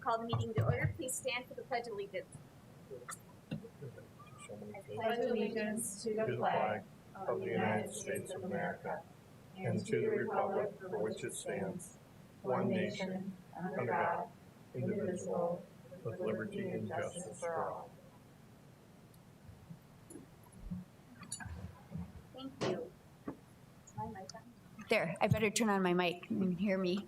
call the meeting to order. Please stand for the Pledge of Allegiance. I pledge allegiance to the flag of the United States of America and to the republic for which it stands, one nation, under God, indivisible, with liberty and justice for all. Thank you. Is my mic on? There, I better turn on my mic. You can hear me.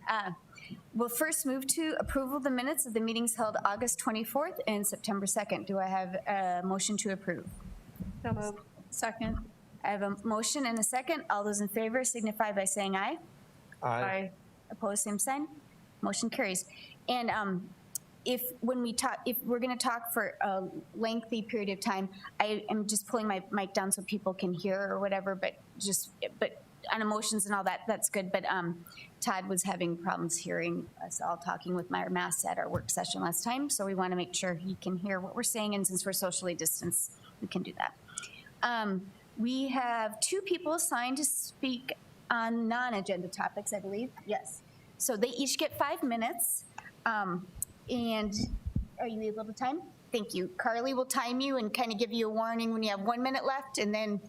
We'll first move to approval of the minutes of the meetings held August 24th and September 2nd. Do I have a motion to approve? So moved. Second. I have a motion and a second. All those in favor signify by saying aye. Aye. Opposed, same sign. Motion carries. And if we're going to talk for a lengthy period of time, I am just pulling my mic down so people can hear or whatever. But on emotions and all that, that's good. But Todd was having problems hearing us all talking with my masks at our work session last time, so we want to make sure he can hear what we're saying. And since we're socially distanced, we can do that. We have 2 people assigned to speak on non-agenda topics, I believe. Yes. So they each get 5 minutes. And are you able to time? Thank you. Carly will time you and kind of give you a warning when you have 1 minute left and then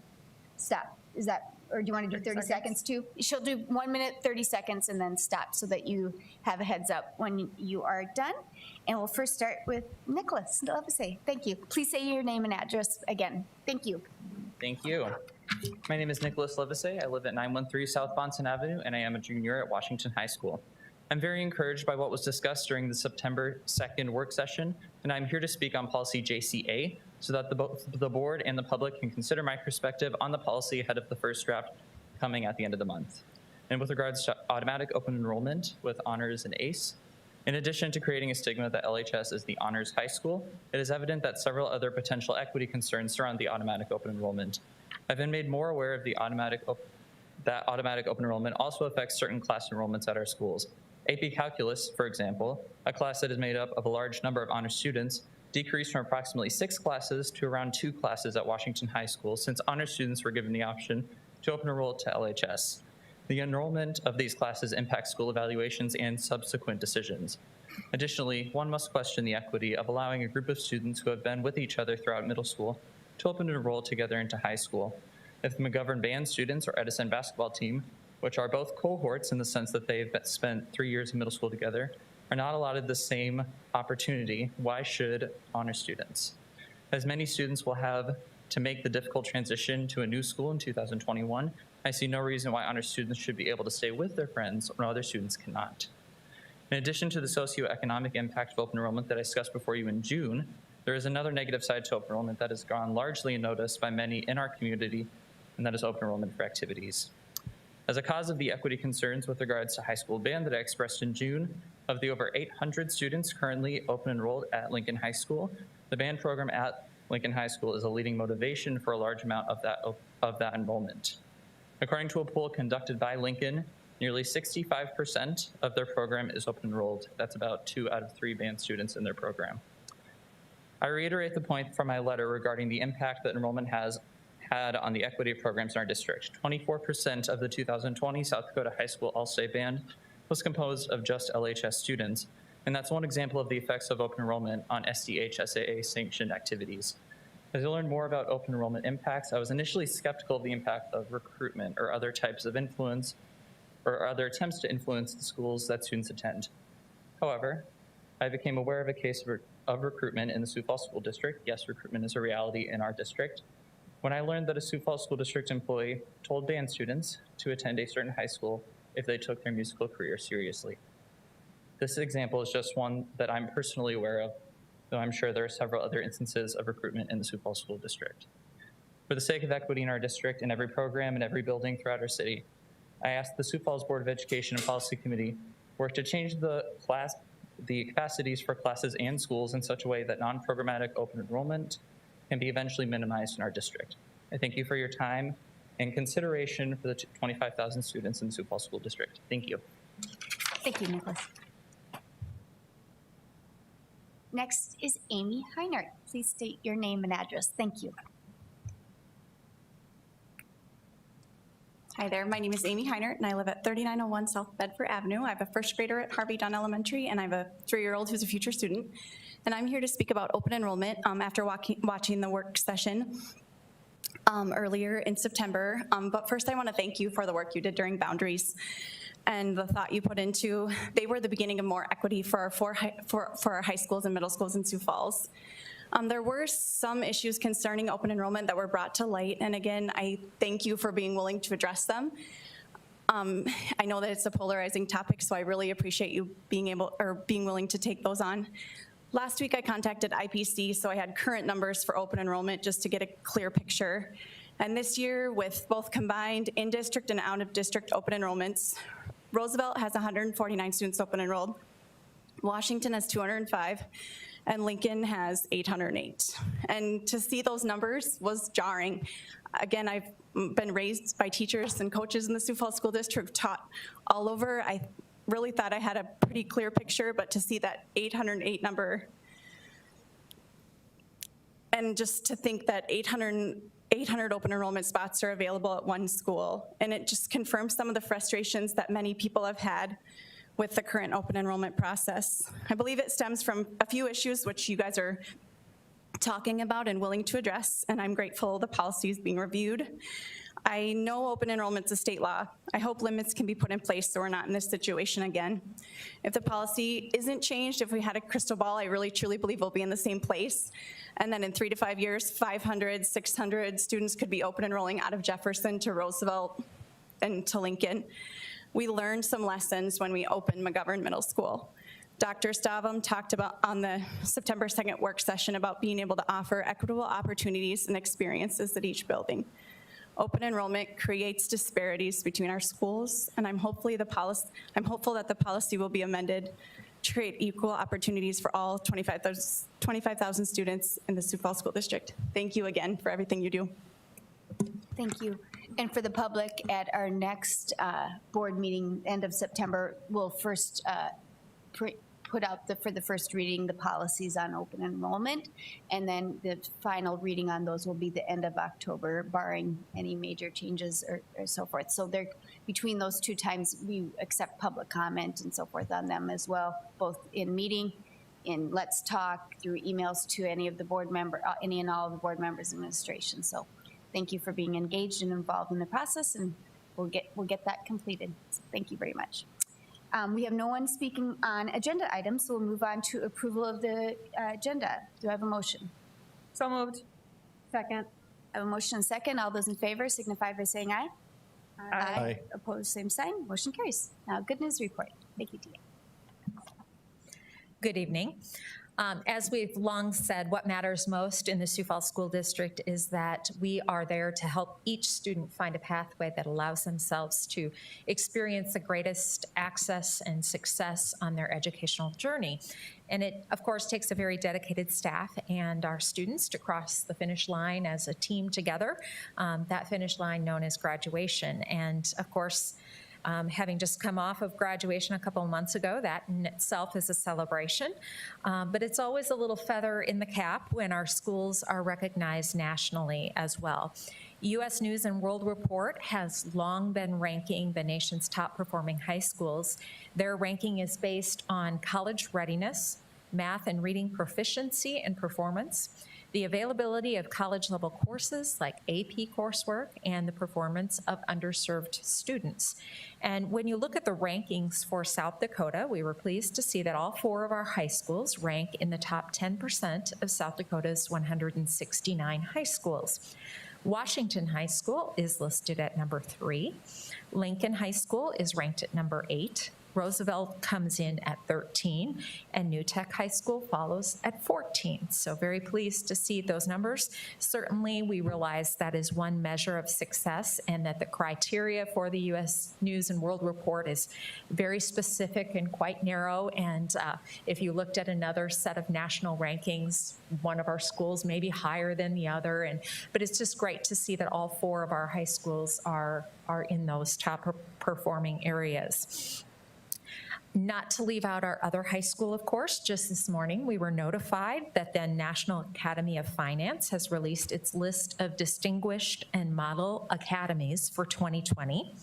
stop. Is that, or do you want to do 30 seconds too? She'll do 1 minute, 30 seconds and then stop so that you have a heads up when you are done. And we'll first start with Nicholas Levisay. Thank you. Please say your name and address again. Thank you. Thank you. My name is Nicholas Levisay. I live at 913 South Bonson Avenue, and I am a junior at Washington High School. I'm very encouraged by what was discussed during the September 2nd work session, and I'm here to speak on policy JCA so that the board and the public can consider my perspective on the policy ahead of the first draft coming at the end of the month. And with regards to automatic open enrollment with honors and ACE, in addition to creating a stigma that LHS is the honors high school, it is evident that several other potential equity concerns surround the automatic open enrollment. I've been made more aware of that automatic open enrollment also affects certain class enrollments at our schools. AP Calculus, for example, a class that is made up of a large number of honors students, decreased from approximately 6 classes to around 2 classes at Washington High School since honors students were given the option to open enroll to LHS. The enrollment of these classes impacts school evaluations and subsequent decisions. Additionally, one must question the equity of allowing a group of students who have been with each other throughout middle school to open and enroll together into high school. If the McGovern band students or Edison basketball team, which are both cohorts in the sense that they've spent 3 years in middle school together, are not allotted the same opportunity, why should honor students? As many students will have to make the difficult transition to a new school in 2021, I see no reason why honor students should be able to stay with their friends when other students cannot. In addition to the socioeconomic impact of open enrollment that I discussed before you in June, there is another negative side to open enrollment that has gone largely unnoticed by many in our community, and that is open enrollment for activities. As a cause of the equity concerns with regards to high school band that I expressed in June, of the over 800 students currently open enrolled at Lincoln High School, the band program at Lincoln High School is a leading motivation for a large amount of that enrollment. According to a poll conducted by Lincoln, nearly 65% of their program is open enrolled. That's about 2 out of 3 band students in their program. I reiterate the point from my letter regarding the impact that enrollment has had on the equity of programs in our district. 24% of the 2020 South Dakota High School All-State Band was composed of just LHS students, and that's one example of the effects of open enrollment on SDH-SAA sanctioned activities. As I learned more about open enrollment impacts, I was initially skeptical of the impact of recruitment or other types of influence or other attempts to influence the schools that students attend. However, I became aware of a case of recruitment in the Sioux Falls School District. Yes, recruitment is a reality in our district. When I learned that a Sioux Falls School District employee told band students to attend a certain high school if they took their musical career seriously. This example is just one that I'm personally aware of, though I'm sure there are several other instances of recruitment in the Sioux Falls School District. For the sake of equity in our district, in every program, and every building throughout our city, I asked the Sioux Falls Board of Education and Policy Committee work to change the capacities for classes and schools in such a way that non-programmatic open enrollment can be eventually minimized in our district. I thank you for your time and consideration for the 25,000 students in the Sioux Falls School District. Thank you. Thank you, Nicholas. Next is Amy Heinert. Please state your name and address. Thank you. Hi there, my name is Amy Heinert, and I live at 3901 South Bedford Avenue. I have a first grader at Harvey Dunn Elementary, and I have a 3-year-old who's a future student. And I'm here to speak about open enrollment after watching the work session earlier in September. But first, I want to thank you for the work you did during boundaries and the thought you put into. They were the beginning of more equity for our high schools and middle schools in Sioux Falls. There were some issues concerning open enrollment that were brought to light, and again, I thank you for being willing to address them. I know that it's a polarizing topic, so I really appreciate you being willing to take those on. Last week, I contacted IPC, so I had current numbers for open enrollment just to get a clear picture. And this year, with both combined in-district and out-of-district open enrollments, Roosevelt has 149 students open enrolled, Washington has 205, and Lincoln has 808. And to see those numbers was jarring. Again, I've been raised by teachers and coaches in the Sioux Falls School District, taught all over. I really thought I had a pretty clear picture, but to see that 808 number, and just to think that 800 open enrollment spots are available at one school, and it just confirms some of the frustrations that many people have had with the current open enrollment process. I believe it stems from a few issues which you guys are talking about and willing to address, and I'm grateful the policy is being reviewed. I know open enrollment's a state law. I hope limits can be put in place so we're not in this situation again. If the policy isn't changed, if we had a crystal ball, I really truly believe we'll be in the same place. And then in 3 to 5 years, 500, 600 students could be open enrolling out of Jefferson to Roosevelt and to Lincoln. We learned some lessons when we opened McGovern Middle School. Dr. Stavum talked about on the September 2nd work session about being able to offer equitable opportunities and experiences at each building. Open enrollment creates disparities between our schools, and I'm hopeful that the policy will be amended to create equal opportunities for all 25,000 students in the Sioux Falls School District. Thank you again for everything you do. Thank you. And for the public, at our next board meeting, end of September, we'll first put out for the first reading the policies on open enrollment, and then the final reading on those will be the end of October, barring any major changes or so forth. So between those two times, we accept public comment and so forth on them as well, both in meeting, in Let's Talk, through emails to any of the board member, any and all of the board members' administration. So thank you for being engaged and involved in the process, and we'll get that completed. So thank you very much. We have no one speaking on agenda items, so we'll move on to approval of the agenda. Do I have a motion? So moved. Second. I have a motion and second. All those in favor signify by saying aye. Aye. Opposed, same sign. Motion carries. Now, good news report. Thank you, Tia. Good evening. As we've long said, what matters most in the Sioux Falls School District is that we are there to help each student find a pathway that allows themselves to experience the greatest access and success on their educational journey. And it, of course, takes a very dedicated staff and our students to cross the finish line as a team together, that finish line known as graduation. And, of course, having just come off of graduation a couple of months ago, that in itself is a celebration. But it's always a little feather in the cap when our schools are recognized nationally as well. U.S. News and World Report has long been ranking the nation's top performing high schools. Their ranking is based on college readiness, math and reading proficiency and performance, the availability of college-level courses like AP coursework, and the performance of underserved students. And when you look at the rankings for South Dakota, we were pleased to see that all 4 of our high schools rank in the top 10% of South Dakota's 169 high schools. Washington High School is listed at number 3. Lincoln High School is ranked at number 8. Roosevelt comes in at 13, and New Tech High School follows at 14. So very pleased to see those numbers. Certainly, we realize that is one measure of success, and that the criteria for the U.S. News and World Report is very specific and quite narrow. And if you looked at another set of national rankings, one of our schools may be higher than the other. But it's just great to see that all 4 of our high schools are in those top performing areas. Not to leave out our other high school, of course, just this morning we were notified that the National Academy of Finance has released its list of distinguished and model academies for 2020.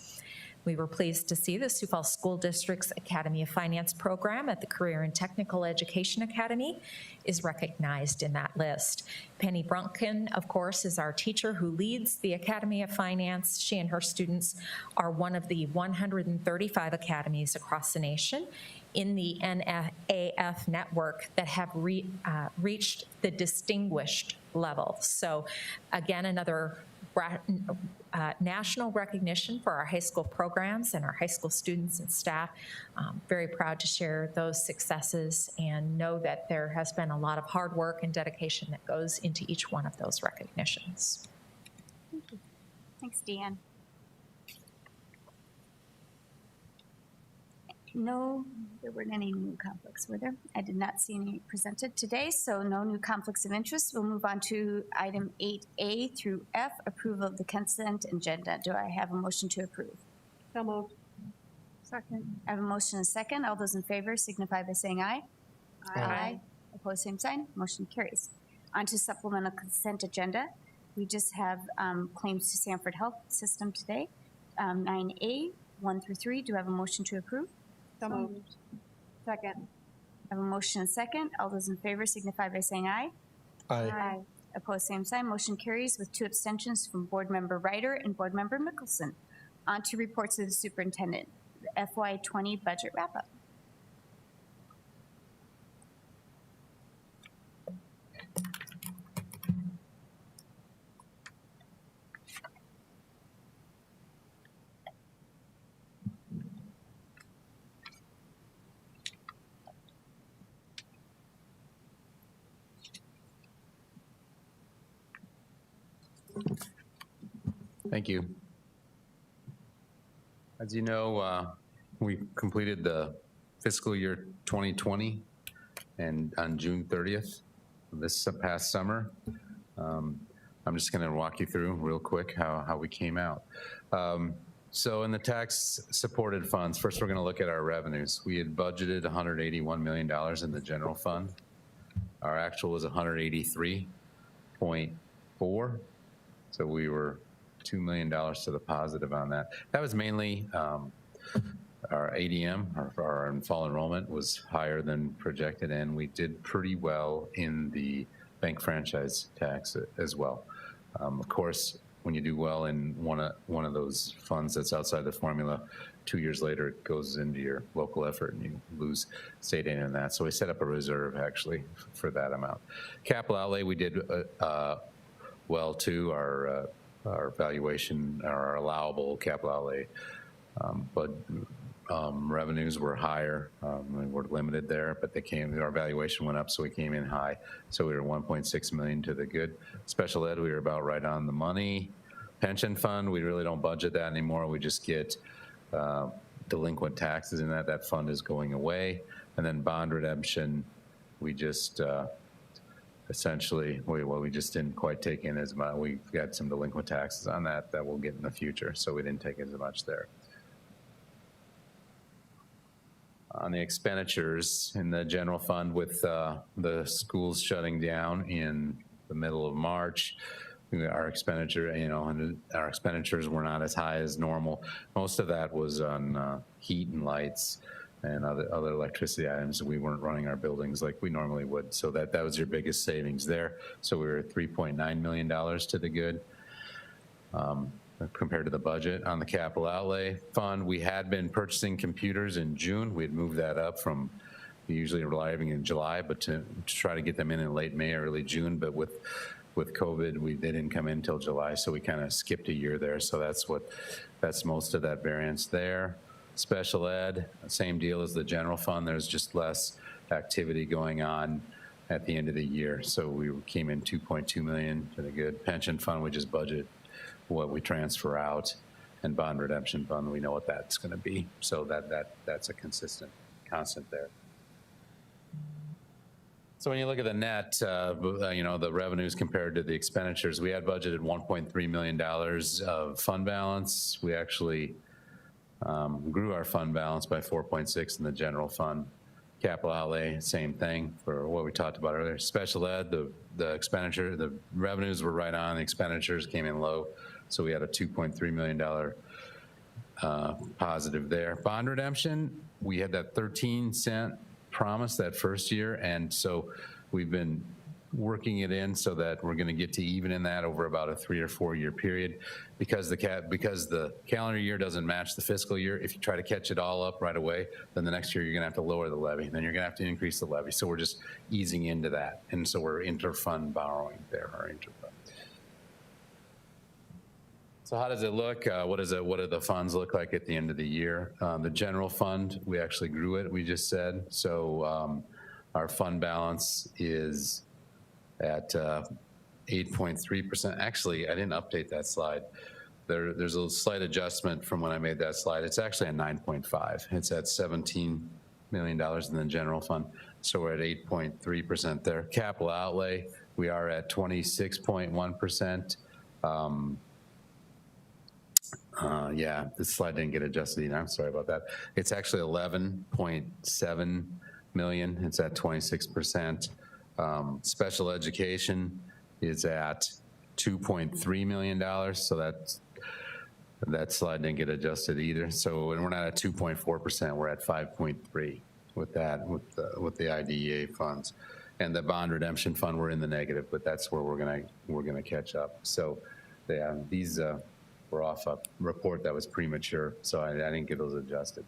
We were pleased to see the Sioux Falls School District's Academy of Finance program at the Career and Technical Education Academy is recognized in that list. Penny Brunken, of course, is our teacher who leads the Academy of Finance. She and her students are one of the 135 academies across the nation in the NAAF network that have reached the distinguished level. So again, another national recognition for our high school programs and our high school students and staff. Very proud to share those successes and know that there has been a lot of hard work and dedication that goes into each one of those recognitions. Thank you. Thanks, Deanne. No, there weren't any new conflicts, were there? I did not see any presented today, so no new conflicts of interest. We'll move on to item 8A through F, approval of the consent agenda. Do I have a motion to approve? So moved. Second. I have a motion and a second. All those in favor signify by saying aye. Aye. Opposed, same sign. Motion carries. On to supplemental consent agenda. We just have claims to Sanford Health System today. 9A, 1 through 3. Do I have a motion to approve? So moved. Second. I have a motion and a second. All those in favor signify by saying aye. Aye. Opposed, same sign. Motion carries with 2 abstentions from Board Member Ryder and Board Member Mickelson. On to reports of the superintendent. The FY20 budget wrap-up. Thank you. As you know, we completed the fiscal year 2020 and on June 30th, this past summer. I'm just going to walk you through real quick how we came out. So in the tax supported funds, first we're going to look at our revenues. We had budgeted $181 million in the general fund. Our actual was 183.4. So we were $2 million to the positive on that. That was mainly our ADM, our fall enrollment was higher than projected, and we did pretty well in the bank franchise tax as well. Of course, when you do well in one of those funds that's outside the formula, 2 years later it goes into your local effort and you lose state aid in that. So we set up a reserve actually for that amount. Capital outlay, we did well too. Our valuation, our allowable capital outlay, but revenues were higher. We were limited there, but our valuation went up, so we came in high. So we were 1.6 million to the good. Special ed, we were about right on the money. Pension fund, we really don't budget that anymore. We just get delinquent taxes in that. That fund is going away. And then bond redemption, we just essentially, we just didn't quite take in as much. We got some delinquent taxes on that we'll get in the future, so we didn't take as much there. On the expenditures in the general fund, with the schools shutting down in the middle of March, our expenditure, our expenditures were not as high as normal. Most of that was on heat and lights and other electricity items. We weren't running our buildings like we normally would. So that was your biggest savings there. So we were at $3.9 million to the good compared to the budget. On the capital outlay fund, we had been purchasing computers in June. We had moved that up from usually arriving in July, but to try to get them in late May, early June. But with COVID, they didn't come in until July, so we kind of skipped a year there. So that's most of that variance there. Special ed, same deal as the general fund. There's just less activity going on at the end of the year. So we came in 2.2 million to the good. Pension fund, we just budget what we transfer out, and bond redemption fund, we know what that's going to be. So that's a constant there. So when you look at the net, the revenues compared to the expenditures, we had budgeted $1.3 million of fund balance. We actually Grew our fund balance by 4.6 in the general fund. Capital outlay, same thing for what we talked about earlier. Special ed, the expenditure, the revenues were right on, the expenditures came in low. So we had a $2.3 million positive there. Bond redemption, we had that 13-cent promise that first year. And so we've been working it in so that we're going to get to even in that over about a 3 or 4 year period. Because the calendar year doesn't match the fiscal year, if you try to catch it all up right away, then the next year you're going to have to lower the levy, then you're going to have to increase the levy. So we're just easing into that. And so we're inter-fund borrowing there, our inter-fund. So how does it look? What do the funds look like at the end of the year? The general fund, we actually grew it, we just said. So our fund balance is at 8.3%. Actually, I didn't update that slide. There's a slight adjustment from when I made that slide. It's actually a 9.5. It's at $17 million in the general fund. So we're at 8.3% there. Capital outlay, we are at 26.1%. Yeah, this slide didn't get adjusted either. I'm sorry about that. It's actually 11.7 million. It's at 26%. Special education is at $2.3 million. So that slide didn't get adjusted either. So we're not at 2.4%. We're at 5.3 with that, with the IDEA funds. And the bond redemption fund, we're in the negative, but that's where we're gonna catch up. So these were off a report that was premature, so I didn't get those adjusted.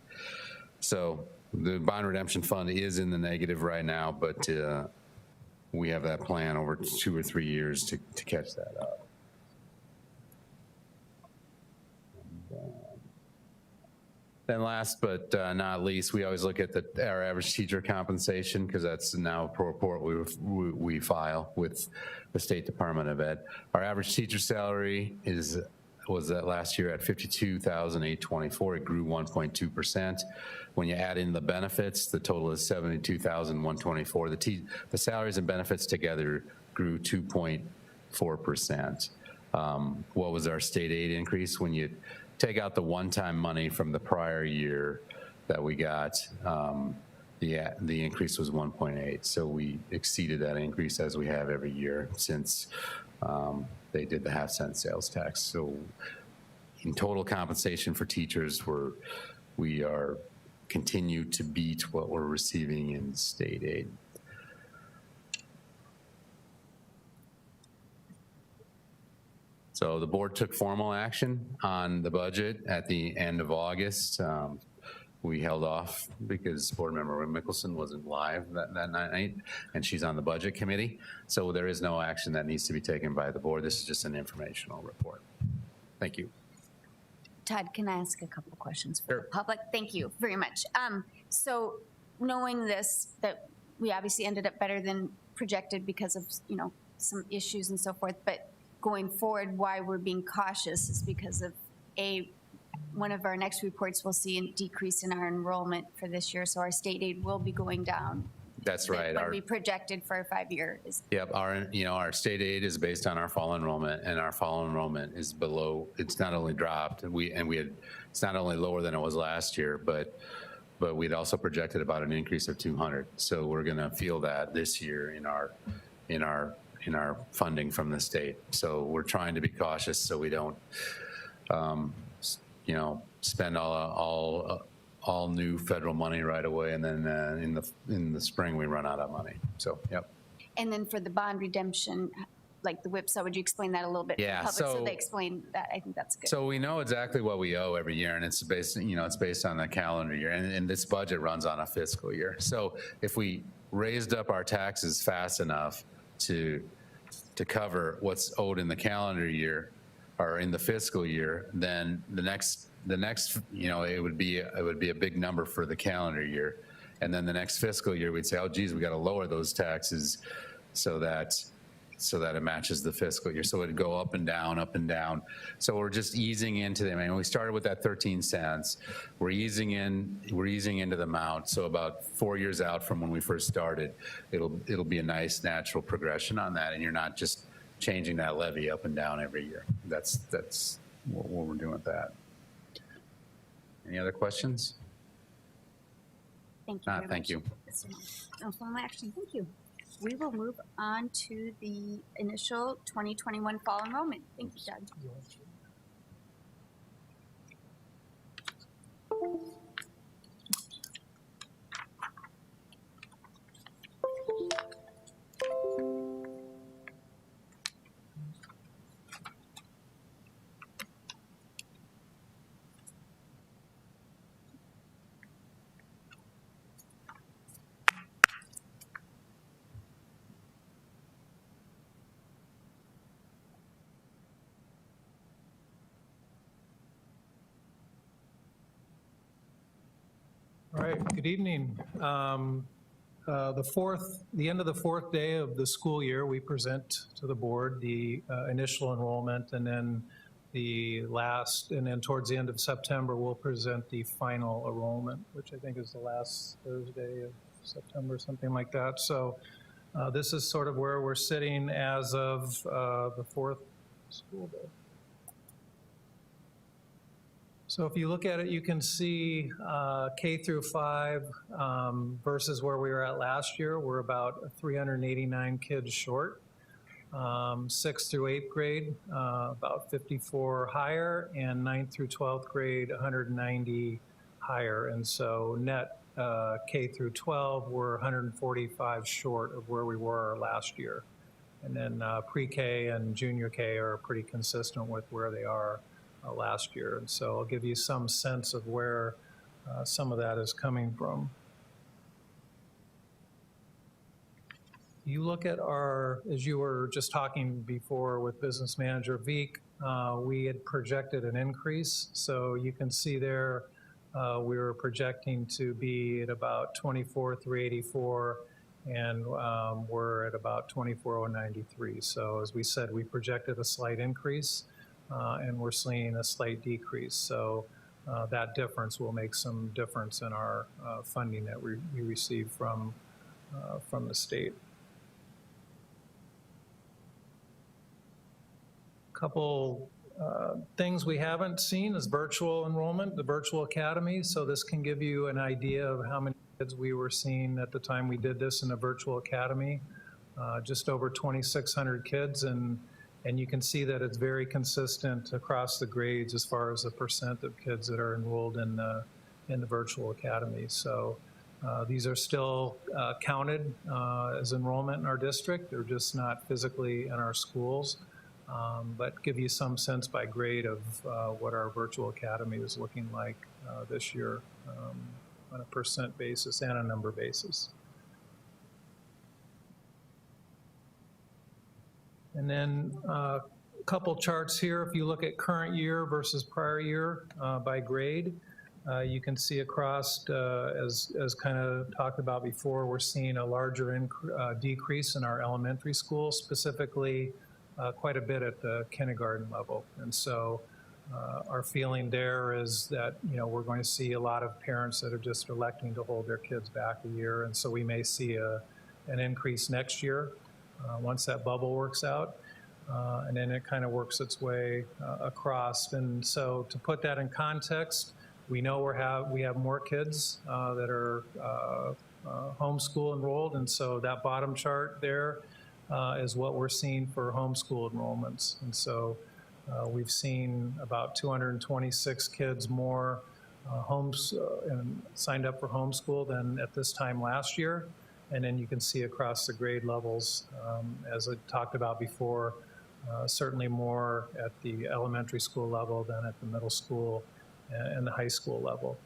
So the bond redemption fund is in the negative right now, but we have that plan over 2 or 3 years to catch that up. Then last but not least, we always look at our average teacher compensation, because that's now a report we file with the State Department of Ed. Our average teacher salary was that last year at $52,824. It grew 1.2%. When you add in the benefits, the total is $72,124. The salaries and benefits together grew 2.4%. What was our state aid increase? When you take out the one-time money from the prior year that we got, the increase was 1.8. So we exceeded that increase, as we have every year since they did the half-cent sales tax. So in total compensation for teachers, we continue to beat what we're receiving in state aid. So the board took formal action on the budget at the end of August. We held off because board member Mickelson wasn't live that night, and she's on the budget committee. So there is no action that needs to be taken by the board. This is just an informational report. Thank you. Todd, can I ask a couple of questions for Sure. the public? Thank you very much. So knowing this, that we obviously ended up better than projected because of, some issues and so forth, but going forward, why we're being cautious is because of one of our next reports will see a decrease in our enrollment for this year, so our state aid will be going down. That's right. What we projected for a 5 year is. Yep, our state aid is based on our fall enrollment, and our fall enrollment is below. It's not only dropped, it's not only lower than it was last year, but we'd also projected about an increase of 200. So we're going to feel that this year in our funding from the state. So we're trying to be cautious so we don't, spend all new federal money right away, and then in the spring we run out of money. So, yep. And then for the bond redemption, like the whipsaw, would you explain that a little bit to the public so they explain that? I think that's good. So we know exactly what we owe every year, and it's based on the calendar year, and this budget runs on a fiscal year. So if we raised up our taxes fast enough to cover what's owed in the calendar year or in the fiscal year, then the next it would be a big number for the calendar year, and then the next fiscal year we'd say, oh geez, we got to lower those taxes so that it matches the fiscal year. So it'd go up and down, up and down. So we're just easing into them. I mean, we started with that 13 cents. We're easing into the amount. So about 4 years out from when we first started, it'll be a nice natural progression on that, and you're not just changing that levy up and down every year. That's what we're doing with that. Any other questions? Thank you very much. Thank you. No formal action, thank you. We will move on to the initial 2021 fall enrollment. Thank you, Doug. All right, good evening. The end of the fourth day of the school year, we present to the board the initial enrollment, and then towards the end of September, we'll present the final enrollment, which I think is the last Thursday of September, something like that. So this is sort of where we're sitting as of the fourth school day. So if you look at it, you can see K through 5 versus where we were at last year. We're about 389 kids short. 6th through 8th grade, about 54 higher, and 9th through 12th grade, 190 higher. And so net K through 12, we're 145 short of where we were last year. And then pre-K and junior K are pretty consistent with where they are last year. And so I'll give you some sense of where some of that is coming from. You look at our, as you were just talking before with Business Manager Veek, we had projected an increase. So you can see there, we were projecting to be at about 24,384, and we're at about 24,093. So as we said, we projected a slight increase, and we're seeing a slight decrease. So that difference will make some difference in our funding that we receive from the state. Couple things we haven't seen is virtual enrollment, the virtual academy. So this can give you an idea of how many kids we were seeing at the time we did this in a virtual academy. Just over 2,600 kids, and you can see that it's very consistent across the grades as far as the percent of kids that are enrolled in the virtual academy. So these are still counted as enrollment in our district. They're just not physically in our schools. But give you some sense by grade of what our virtual academy is looking like this year on a percent basis and a number basis. And then a couple charts here. If you look at current year versus prior year by grade, you can see across, as kind of talked about before, we're seeing a larger decrease in our elementary school, specifically quite a bit at the kindergarten level. And so our feeling there is that, we're going to see a lot of parents that are just electing to hold their kids back a year. And so we may see an increase next year once that bubble works out. And then it kind of works its way across. And so to put that in context, we know we have more kids that are homeschool enrolled. And so that bottom chart there is what we're seeing for homeschool enrollments. And so we've seen about 226 kids more signed up for homeschool than at this time last year. And then you can see across the grade levels, as I talked about before, certainly more at the elementary school level than at the middle school and the high school level.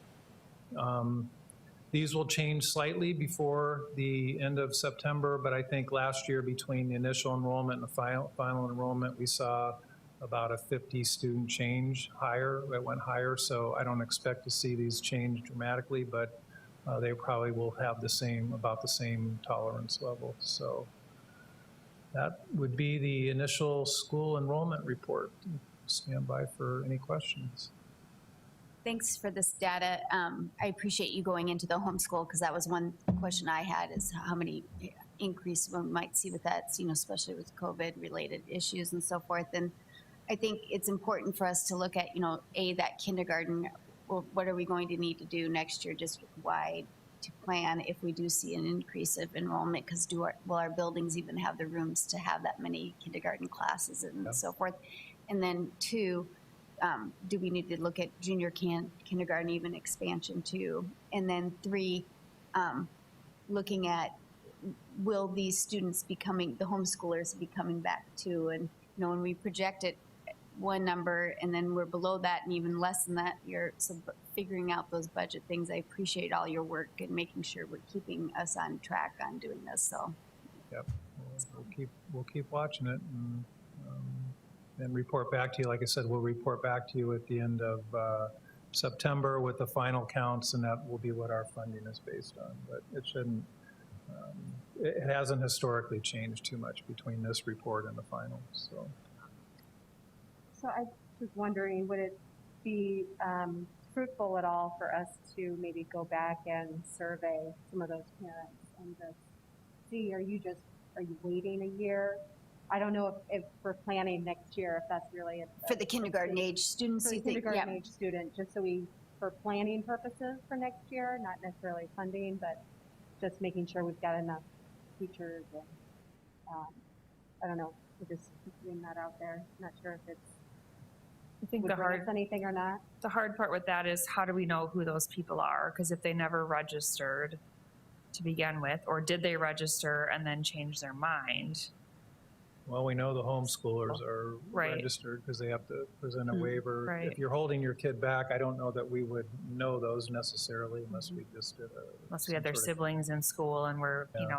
These will change slightly before the end of September, but I think last year between the initial enrollment and the final enrollment, we saw about a 50 student change higher, that went higher. So I don't expect to see these change dramatically, but they probably will have about the same tolerance level. So that would be the initial school enrollment report. Stand by for any questions. Thanks for this data. I appreciate you going into the homeschool, because that was one question I had, is how many increase we might see with that, especially with COVID-related issues and so forth. And I think it's important for us to look at, that kindergarten well, what are we going to need to do next year district-wide to plan if we do see an increase of enrollment? Because will our buildings even have the rooms to have that many kindergarten classes and so forth? And then 2, do we need to look at junior kindergarten even expansion too? And then 3, looking at, will these students be coming, the homeschoolers be coming back too? And, when we project it one number and then we're below that and even less than that, so figuring out those budget things. I appreciate all your work and making sure we're keeping us on track on doing this, so. Yep, we'll keep watching it and report back to you. Like I said, we'll report back to you at the end of September with the final counts, and that will be what our funding is based on. But it shouldn't, it hasn't historically changed too much between this report and the final, so. So I was wondering, would it be fruitful at all for us to maybe go back and survey some of those parents and just see, are you waiting a year? I don't know if we're planning next year, if that's really For the kindergarten age students, for you the think? kindergarten age student, just so for planning purposes for next year, not necessarily funding, but just making sure we've got enough teachers and, I don't know, we're just putting that out there. Not sure if it's, I think would bring us anything or not. the hard part with that is how do we know who those people are? Because if they never registered to begin with, or did they register and then change their mind? Well, we know the homeschoolers are Right. registered because they have to present a waiver. Right. If you're holding your kid back, I don't know that we would know those necessarily unless we just did Unless we had their siblings in school and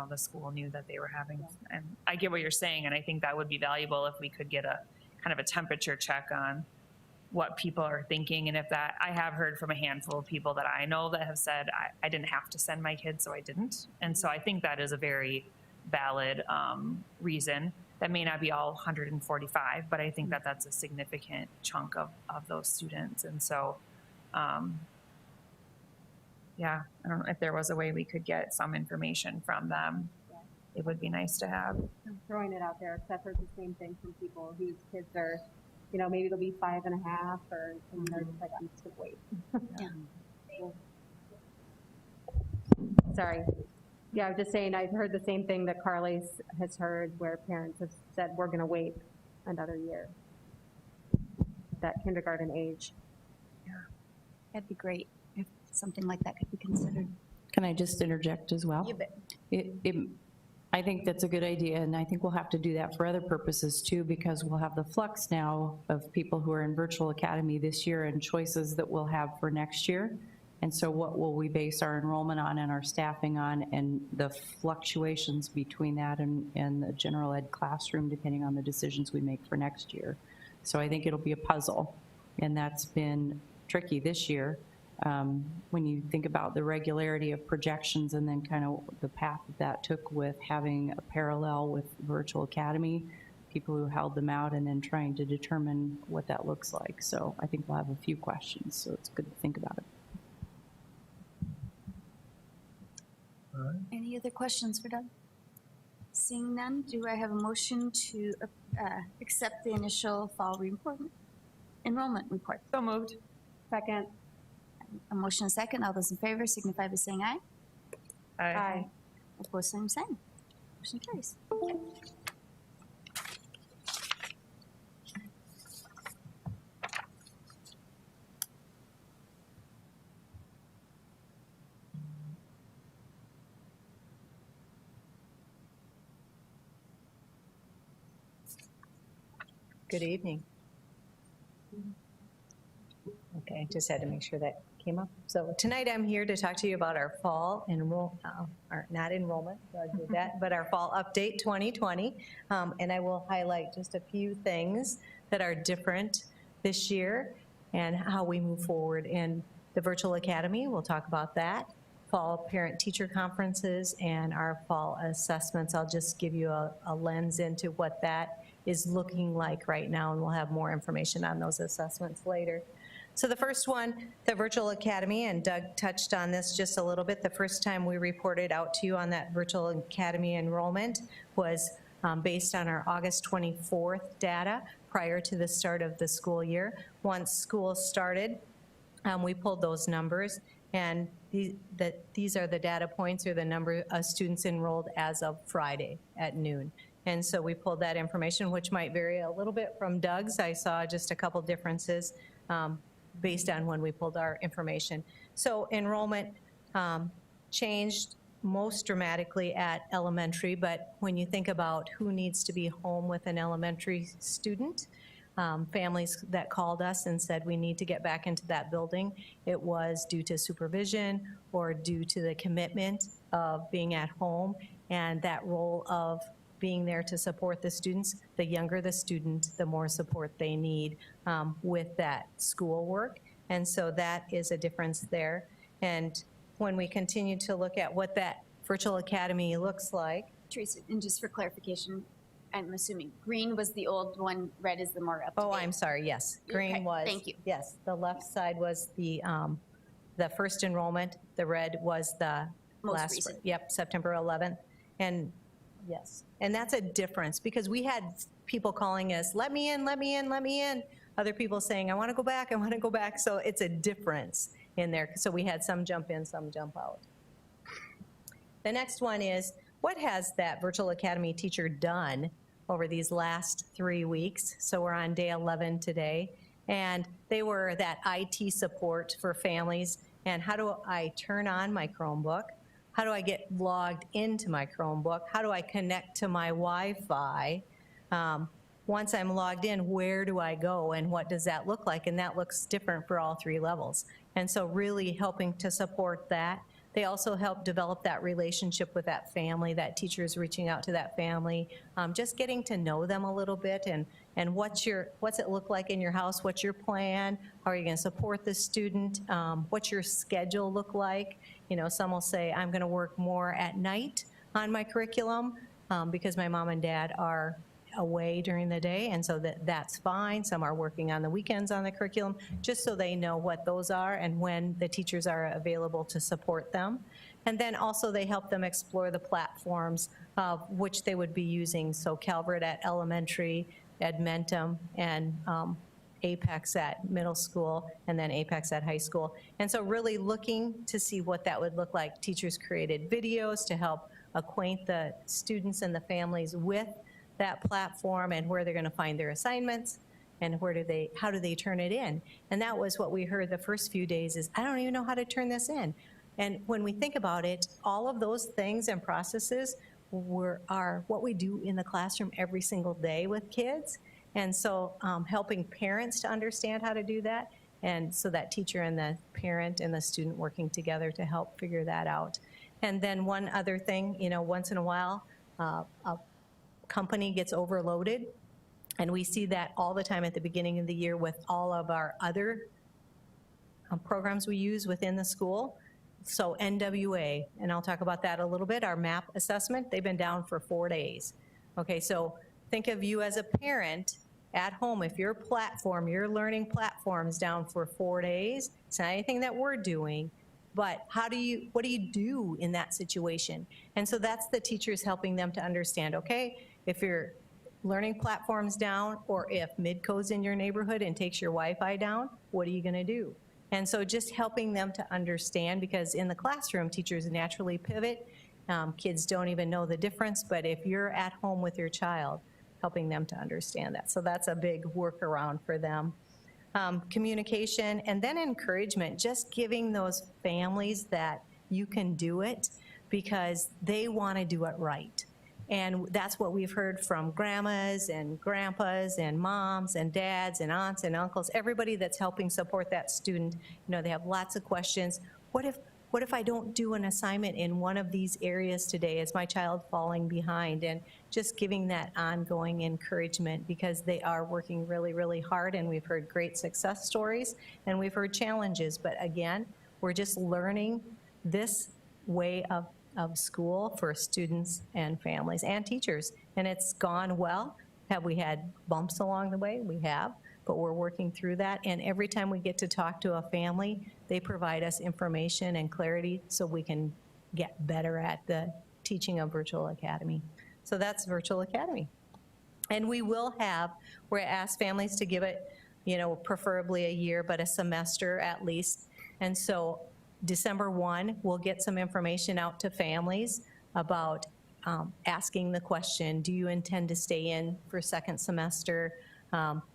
the school knew that they were having. And I get what you're saying, and I think that would be valuable if we could get a kind of a temperature check on what people are thinking. And if that, I have heard from a handful of people that I know that have said, I didn't have to send my kids, so I didn't. And so I think that is a very valid reason. That may not be all 145, but I think that that's a significant chunk of those students. And so, yeah, I don't know if there was a way we could get some information from them. It would be nice to have. I'm throwing it out there, because I've heard the same thing from people whose kids are, maybe they'll be 5.5 or and they're just like, I'm just gonna wait. Sorry. Yeah, I was just saying, I've heard the same thing that Carly has heard, where parents have said, we're gonna wait another year. That kindergarten age. That'd be great if something like that could be considered. Can I just interject as well? You bet. I think that's a good idea, and I think we'll have to do that for other purposes too, because we'll have the flux now of people who are in virtual academy this year and choices that we'll have for next year. And so what will we base our enrollment on and our staffing on, and the fluctuations between that and the general ed classroom, depending on the decisions we make for next year. So I think it'll be a puzzle, and that's been tricky this year. When you think about the regularity of projections and then kind of the path that took with having a parallel with virtual academy, people who held them out, and then trying to determine what that looks like. So I think we'll have a few questions, so it's good to think about it. All right. Any other questions for Doug? Seeing none, do I have a motion to accept the initial fall enrollment report? So moved. Second. A motion and a second. All those in favor signify by saying aye. Aye. Opposed, same sign. Motion carries. Good evening. Okay, just had to make sure that came up. So tonight I'm here to talk to you about our fall not enrollment, so I did that, but our fall update 2020. And I will highlight just a few things that are different this year and how we move forward. In the virtual academy, we'll talk about that. Fall parent-teacher conferences and our fall assessments. I'll just give you a lens into what that is looking like right now, and we'll have more information on those assessments later. So the first one, the virtual academy, and Doug touched on this just a little bit. The first time we reported out to you on that virtual academy enrollment was based on our August 24th data prior to the start of the school year. Once school started, We pulled those numbers, and these are the data points, or the number of students enrolled as of Friday at noon. And so we pulled that information, which might vary a little bit from Doug's. I saw just a couple differences based on when we pulled our information. So enrollment changed most dramatically at elementary, but when you think about who needs to be home with an elementary student, families that called us and said we need to get back into that building, it was due to supervision or due to the commitment of being at home and that role of being there to support the students. The younger the student, the more support they need with that schoolwork. And so that is a difference there. And when we continue to look at what that virtual academy looks like. Teresa, and just for clarification, I'm assuming green was the old one, red is the more up-to-date. Oh, I'm sorry, yes. Green Okay, was. thank you. Yes, the left side was the first enrollment. The red was the Most last. recent. Yep, September 11th. And yes, and that's a difference because we had people calling us, let me in, let me in, let me in. Other people saying, I want to go back, I want to go back. So it's a difference in there. So we had some jump in, some jump out. The next one is, what has that virtual academy teacher done over these last 3 weeks? So we're on day 11 today. And they were that IT support for families. And how do I turn on my Chromebook? How do I get logged into my Chromebook? How do I connect to my Wi-Fi? Once I'm logged in, where do I go and what does that look like? And that looks different for all 3 levels. And so really helping to support that. They also help develop that relationship with that family, that teacher is reaching out to that family, just getting to know them a little bit and what's it look like in your house? What's your plan? How are you going to support the student? What's your schedule look like? You know, some will say, I'm going to work more at night on my curriculum because my mom and dad are away during the day, and so that's fine. Some are working on the weekends on the curriculum, just so they know what those are and when the teachers are available to support them. And then also they help them explore the platforms of which they would be using. So Calvert at elementary, Edmentum, and Apex at middle school, and then Apex at high school. And so really looking to see what that would look like. Teachers created videos to help acquaint the students and the families with that platform and where they're going to find their assignments and how do they turn it in. And that was what we heard the first few days is, I don't even know how to turn this in. And when we think about it, all of those things and processes are what we do in the classroom every single day with kids. And so helping parents to understand how to do that, and so that teacher and the parent and the student working together to help figure that out. And then one other thing, you know, once in a while, a company gets overloaded, and we see that all the time at the beginning of the year with all of our other programs we use within the school. So NWA, and I'll talk about that a little bit, our MAP assessment, they've been down for 4 days. Okay, so think of you as a parent at home. If your platform, your learning platform's down for 4 days, it's not anything that we're doing, but what do you do in that situation? And so that's the teachers helping them to understand, okay, if your learning platform's down, or if Midco's in your neighborhood and takes your Wi-Fi down, what are you gonna do? And so just helping them to understand, because in the classroom, teachers naturally pivot. Kids don't even know the difference, but if you're at home with your child, helping them to understand that. So that's a big workaround for them. Communication, and then encouragement, just giving those families that you can do it because they want to do it right. And that's what we've heard from grandmas and grandpas and moms and dads and aunts and uncles, everybody that's helping support that student. You know, they have lots of questions. What if I don't do an assignment in one of these areas today? Is my child falling behind? And just giving that ongoing encouragement, because they are working really, really hard, and we've heard great success stories and we've heard challenges. But again, we're just learning this way of school for students and families and teachers. And it's gone well. Have we had bumps along the way? We have, but we're working through that. And every time we get to talk to a family, they provide us information and clarity so we can get better at the teaching of Virtual Academy. So that's Virtual Academy. And we're asked families to give it preferably a year, but a semester at least. And so December 1, we'll get some information out to families about asking the question, do you intend to stay in for second semester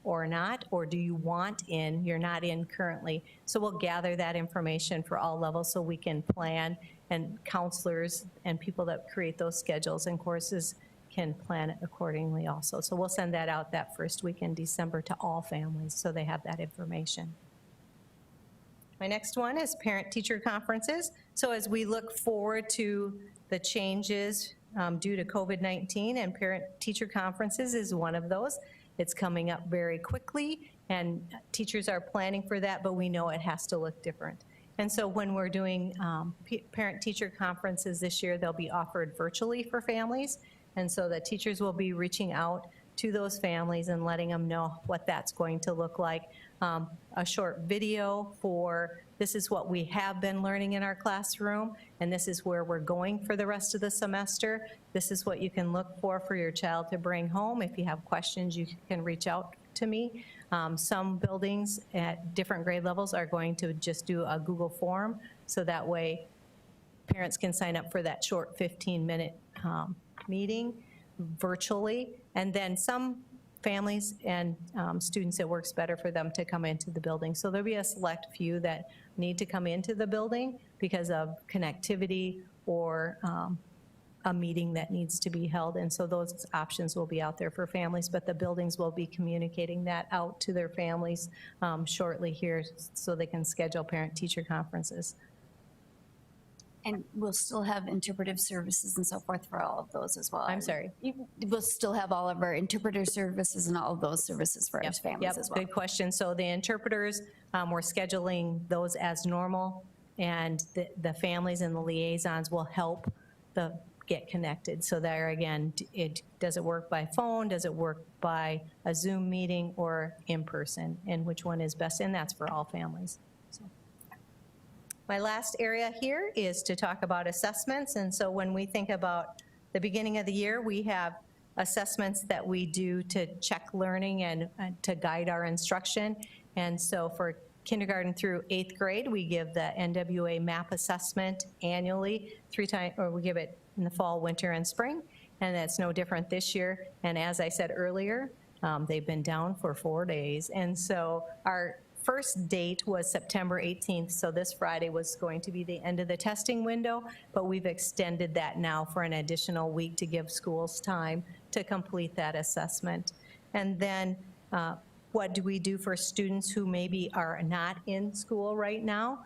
or not? Or do you want in? You're not in currently. So we'll gather that information for all levels so we can plan, and counselors and people that create those schedules and courses can plan it accordingly also. So we'll send that out that first week in December to all families so they have that information. My next one is parent-teacher conferences. So as we look forward to the changes due to COVID-19, and parent-teacher conferences is one of those. It's coming up very quickly, and teachers are planning for that, but we know it has to look different. And so when we're doing parent-teacher conferences this year, they'll be offered virtually for families, and so the teachers will be reaching out to those families and letting them know what that's going to look like. A short video for this is what we have been learning in our classroom, and this is where we're going for the rest of the semester. This is what you can look for your child to bring home. If you have questions, you can reach out to me. Some buildings at different grade levels are going to just do a Google form, so that way parents can sign up for that short 15-minute meeting virtually. And then some families and students, it works better for them to come into the building. So there'll be a select few that need to come into the building because of connectivity or a meeting that needs to be held. And so those options will be out there for families, but the buildings will be communicating that out to their families shortly here so they can schedule parent-teacher conferences. And we'll still have interpretive services and so forth for all of those as well. I'm sorry. We'll still have all of our interpreter services and all of those services for our families as well. Good question. So the interpreters, we're scheduling those as normal, and the families and the liaisons will help get connected. So there again, does it work by phone? Does it work by a Zoom meeting or in person? And which one is best? And that's for all families. My last area here is to talk about assessments. And so when we think about the beginning of the year, we have assessments that we do to check learning and to guide our instruction. And so for kindergarten through 8th grade, we give the NWA MAP assessment annually, 3 times, or we give it in the fall, winter, and spring. And that's no different this year. And as I said earlier, they've been down for 4 days. And so our first date was September 18th, so this Friday was going to be the end of the testing window, but we've extended that now for an additional week to give schools time to complete that assessment. And then what do we do for students who maybe are not in school right now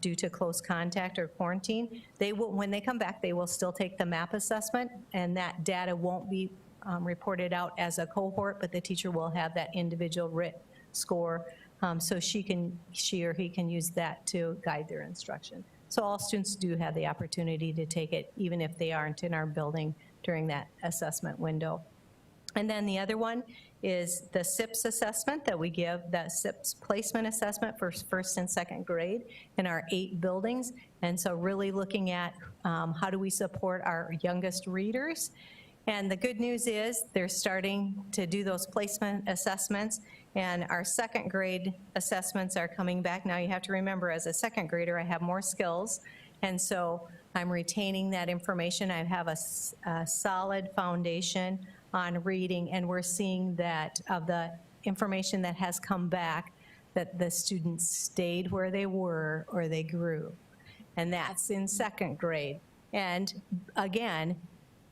due to close contact or quarantine? They will, when they come back, they will still take the MAP assessment, and that data won't be reported out as a cohort, but the teacher will have that individual RIT score. So she or he can use that to guide their instruction. So all students do have the opportunity to take it, even if they aren't in our building during that assessment window. And then the other one is the SIPS assessment that we give, that SIPS placement assessment for 1st and 2nd grade in our 8 buildings. And so really looking at how do we support our youngest readers. And the good news is they're starting to do those placement assessments, and our 2nd grade assessments are coming back. Now you have to remember, as a 2nd grader, I have more skills, and so I'm retaining that information. I have a solid foundation on reading, and we're seeing that of the information that has come back, that the students stayed where they were or they grew. And that's in 2nd grade. And again,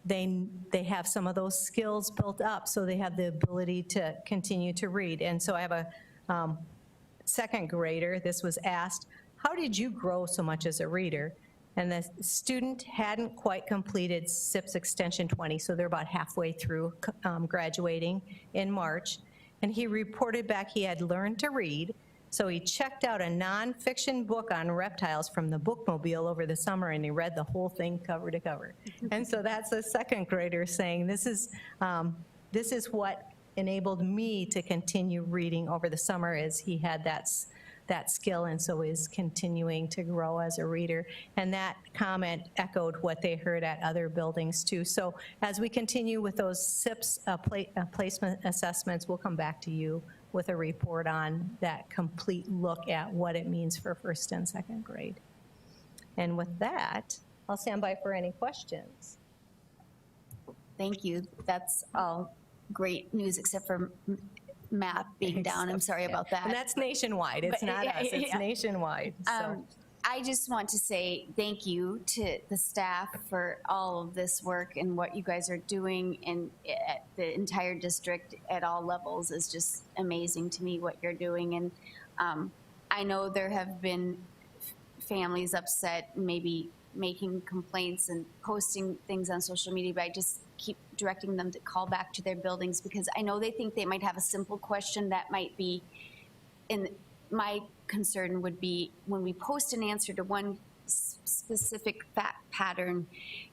they have some of those skills built up, so they have the ability to continue to read. And so I have a 2nd grader, this was asked, how did you grow so much as a reader? And the student hadn't quite completed SIPS Extension 20, so they're about halfway through graduating in March. And he reported back he had learned to read, so he checked out a nonfiction book on reptiles from the bookmobile over the summer, and he read the whole thing cover to cover. And so that's a 2nd grader saying, this is what enabled me to continue reading over the summer, is he had that skill, and so is continuing to grow as a reader. And that comment echoed what they heard at other buildings too. So as we continue with those SIPS placement assessments, we'll come back to you with a report on that complete look at what it means for first and second grade. And with that, I'll stand by for any questions. Thank you. That's all great news, except for math being down. I'm sorry about that. And that's nationwide. It's But, not us. It's yeah. nationwide. So. I just want to say thank you to the staff for all of this work, and what you guys are doing, and at the entire district at all levels is just amazing to me what you're doing. And I know there have been families upset, maybe making complaints and posting things on social media, but I just keep directing them to call back to their buildings, because I know they think they might have a simple question that might be in my concern would be when we post an answer to one specific fact pattern,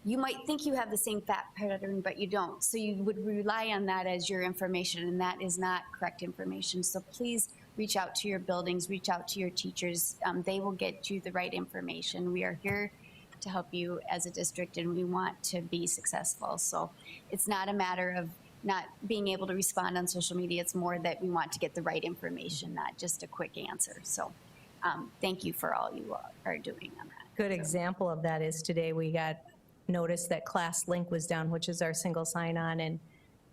you might think you have the same fact pattern, but you don't. So you would rely on that as your information, and that is not correct information. So please reach out to your buildings, reach out to your teachers. They will get you the right information. We are here to help you as a district, and we want to be successful. So it's not a matter of not being able to respond on social media. It's more that we want to get the right information, not just a quick answer. So thank you for all you are doing on that. Good example of that is today we got notice that Class Link was down, which is our single sign-on,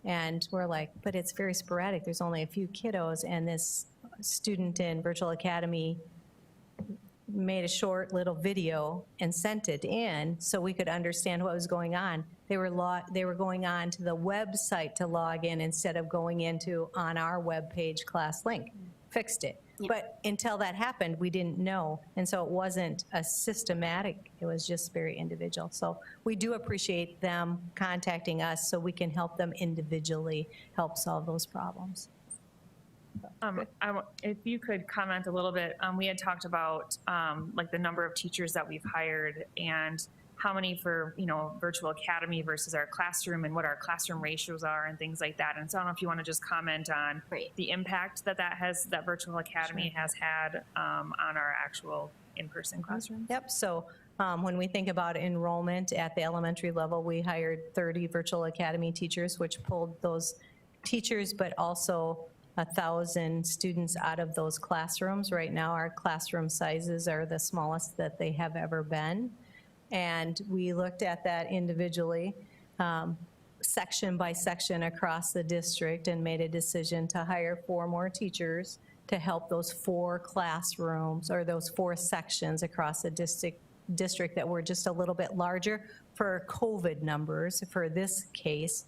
and we're like, but it's very sporadic. There's only a few kiddos, and this student in Virtual Academy made a short little video and sent it in so we could understand what was going on. They were going on to the website to log in instead of going into on our webpage Class Link. Fixed it. Yeah. But until that happened, we didn't know. And so it wasn't a systematic, it was just very individual. So we do appreciate them contacting us so we can help them individually help solve those problems. If you could comment a little bit, we had talked about like the number of teachers that we've hired and how many for, Virtual Academy versus our classroom, and what our classroom ratios are and things like that. And so I don't know if you want to just comment on the impact that Virtual Academy has had on our actual in-person classroom. Yep, so when we think about enrollment at the elementary level, we hired 30 Virtual Academy teachers, which pulled those teachers, but also 1,000 students out of those classrooms. Right now, our classroom sizes are the smallest that they have ever been. And we looked at that individually, section by section across the district, and made a decision to hire 4 more teachers to help those 4 classrooms, or those 4 sections across the district that were just a little bit larger for COVID numbers for this case.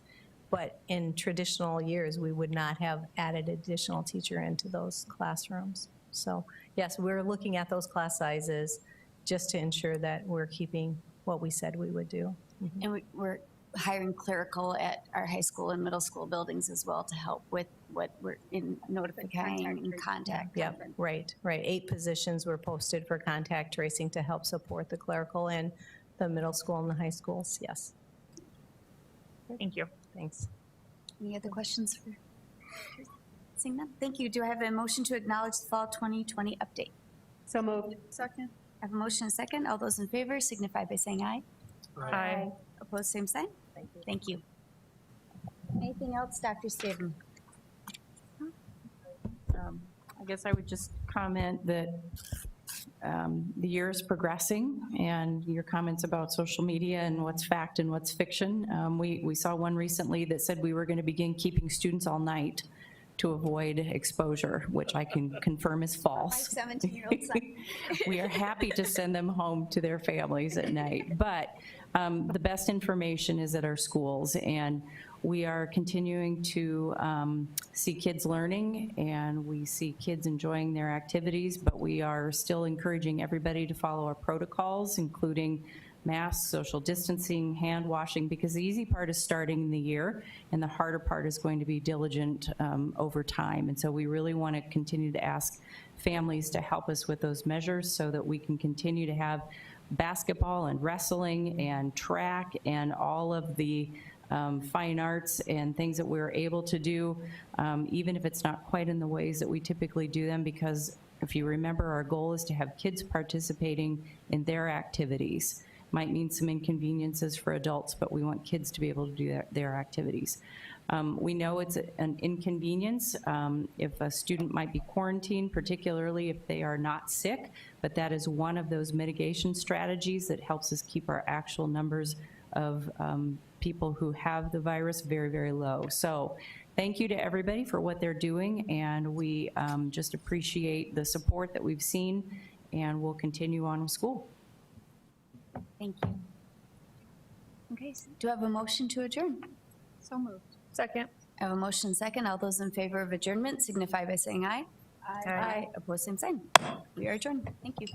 But in traditional years, we would not have added additional teacher into those classrooms. So yes, we're looking at those class sizes just to ensure that we're keeping what we said we would do. Mm-hmm. And we're hiring clerical at our high school and middle school buildings as well to help with what we're in notifying and contact. Yep, right. 8 positions were posted for contact tracing to help support the clerical and the middle school and the high schools, yes. Thank you. Thanks. Any other questions for seeing none? Thank you. Do I have a motion to acknowledge the fall 2020 update? So moved. Second. I have a motion and a second. All those in favor signify by saying aye. Aye. Opposed, same sign. Thank you. Thank you. Anything else, Dr. Staben? I guess I would just comment that the year is progressing, and your comments about social media and what's fact and what's fiction. We saw one recently that said we were going to begin keeping students all night to avoid exposure, which I can confirm is false. My 17-year-old son. We are happy to send them home to their families at night. But the best information is at our schools, and we are continuing to see kids learning, and we see kids enjoying their activities, but we are still encouraging everybody to follow our protocols, including masks, social distancing, hand washing, because the easy part is starting in the year, and the harder part is going to be diligent over time. And so we really want to continue to ask families to help us with those measures so that we can continue to have basketball and wrestling and track and all of the fine arts and things that we're able to do, even if it's not quite in the ways that we typically do them, because if you remember, our goal is to have kids participating in their activities. Might mean some inconveniences for adults, but we want kids to be able to do their activities. We know it's an inconvenience if a student might be quarantined, particularly if they are not sick, but that is one of those mitigation strategies that helps us keep our actual numbers of people who have the virus very, very low. So thank you to everybody for what they're doing, and we just appreciate the support that we've seen, and we'll continue on with school. Thank you. Okay, so do I have a motion to adjourn? So moved. Second. I have a motion second. All those in favor of adjournment signify by saying aye. Aye. Opposed, same sign. We are adjourned. Thank you.